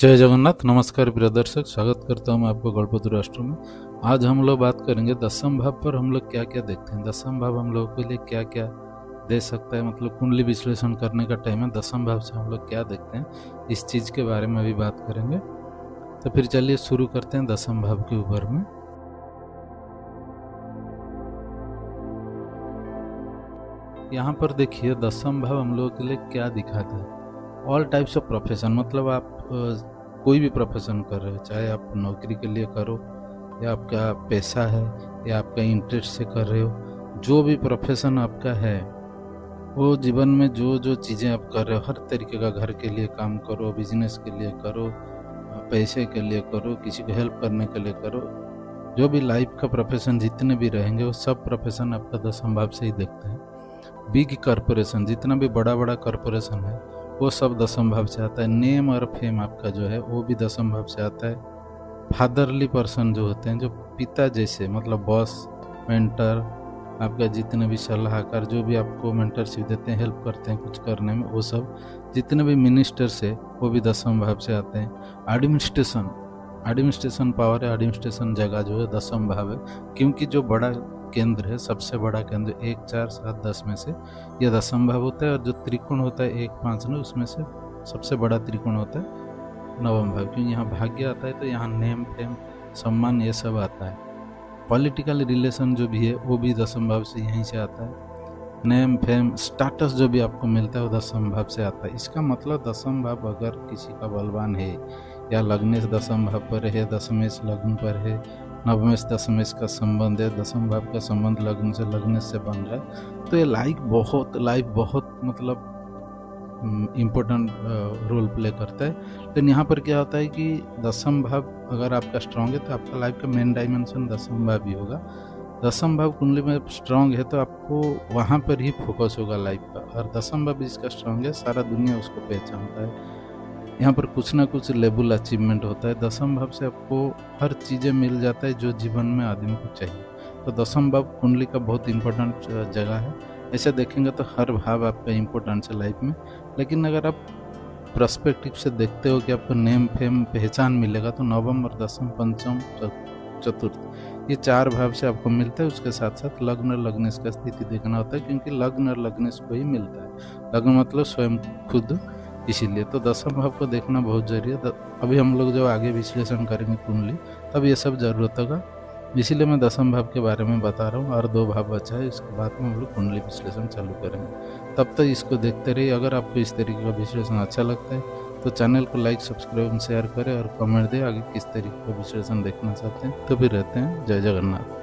जय जगन्नाथ। नमस्कार प्रिय दर्शक, स्वागत करता हूँ मैं आपको गणपति राष्ट्र में। आज हम लोग बात करेंगे दसम भाव पर हम लोग क्या क्या देखते हैं। दसम भाव हम लोगों के लिए क्या क्या दे सकता है, मतलब कुंडली विश्लेषण करने का टाइम है। दसम भाव से हम लोग क्या देखते हैं, इस चीज़ के बारे में अभी बात करेंगे। तो फिर चलिए शुरू करते हैं दसम भाव के ऊपर में। यहाँ पर देखिए दसम भाव हम लोगों के लिए क्या दिखाता है। ऑल टाइप्स ऑफ प्रोफेशन, मतलब आप कोई भी प्रोफेशन कर रहे हो, चाहे आप नौकरी के लिए करो या आपका पैसा है या आपका इंटरेस्ट से कर रहे हो, जो भी प्रोफेशन आपका है वो जीवन में जो जो चीज़ें आप कर रहे हो, हर तरीके का, घर के लिए काम करो, बिजनेस के लिए करो, पैसे के लिए करो, किसी को हेल्प करने के लिए करो, जो भी लाइफ का प्रोफेशन जितने भी रहेंगे वो सब प्रोफेशन आपका दसम भाव से ही देखते हैं। बिग कॉरपोरेशन, जितना भी बड़ा बड़ा कॉरपोरेशन है वो सब दसम भाव से आता है। नेम और फेम आपका जो है वो भी दसम भाव से आता है। फादरली पर्सन जो होते हैं, जो पिता जैसे, मतलब बॉस, मेंटर, आपका जितने भी सलाहकार, जो भी आपको मेंटरशिप देते हैं, हेल्प करते हैं कुछ करने में, वो सब जितने भी मिनिस्टर्स है वो भी दसम भाव से आते हैं। एडमिनिस्ट्रेशन पावर है, एडमिनिस्ट्रेशन जगह जो है दसम भाव है, क्योंकि जो बड़ा केंद्र है, सबसे बड़ा केंद्र 1, 4, 7, 10 में से यह दसम भाव होता है। और जो त्रिकोण होता है 1, 5, 9, उसमें से सबसे बड़ा त्रिकोण होता है नवम भाव, क्योंकि यहाँ भाग्य आता है, तो यहाँ नेम फेम सम्मान ये सब आता है। पॉलिटिकल रिलेशन जो भी है वो भी दसम भाव से यहीं से आता है। नेम फेम स्टेटस जो भी आपको मिलता है वो दसम भाव से आता है। इसका मतलब दसम भाव अगर किसी का बलवान है या लग्नेश दसम भाव पर है, दशमेश लग्न पर है, नवमेश दशमेश का संबंध है, दसम भाव का संबंध लग्न से लग्नेश से बन रहा है, तो ये लाइफ बहुत मतलब इम्पोर्टेंट रोल प्ले करता है। लेकिन यहाँ पर क्या होता है कि दसम भाव अगर आपका स्ट्रांग है तो आपका लाइफ का मेन डायमेंशन दसम भाव भी होगा। दसम भाव कुंडली में स्ट्रांग है तो आपको वहाँ पर ही फोकस होगा लाइफ का। और दसम भाव जिसका स्ट्रांग है, सारा दुनिया उसको पहचानता है। यहाँ पर कुछ ना कुछ लेवल अचीवमेंट होता है। दसम भाव से आपको हर चीज़ें मिल जाता है जो जीवन में आदमी को चाहिए। तो दसम भाव कुंडली का बहुत इम्पोर्टेंट जगह है। ऐसे देखेंगे तो हर भाव आपका इम्पोर्टेंट है लाइफ में। लेकिन अगर आप पर्सपेक्टिव से देखते हो कि आपको नेम फेम पहचान मिलेगा, तो नवम और दसम, पंचम, चतुर्थ, ये 4 भाव से आपको मिलता है। उसके साथ साथ लग्न और लग्नेश का स्थिति देखना होता है, क्योंकि लग्न और लग्नेश को ही मिलता है। लग्न मतलब स्वयं खुद, इसीलिए तो दसम भाव को देखना बहुत जरूरी है। अभी हम लोग जो आगे विश्लेषण करेंगे कुंडली, तब ये सब जरूरत होगा, इसीलिए मैं दसम भाव के बारे में बता रहा हूँ। और 2 भाव बचा है, इसके बाद में हम लोग कुंडली विश्लेषण चालू करेंगे। तब तक इसको देखते रहिए। अगर आपको इस तरीके का विश्लेषण अच्छा लगता है तो चैनल को लाइक, सब्सक्राइब, शेयर करें और कमेंट दें आगे किस तरीके का विश्लेषण देखना चाहते हैं। तो फिर रहते हैं। जय जगन्नाथ।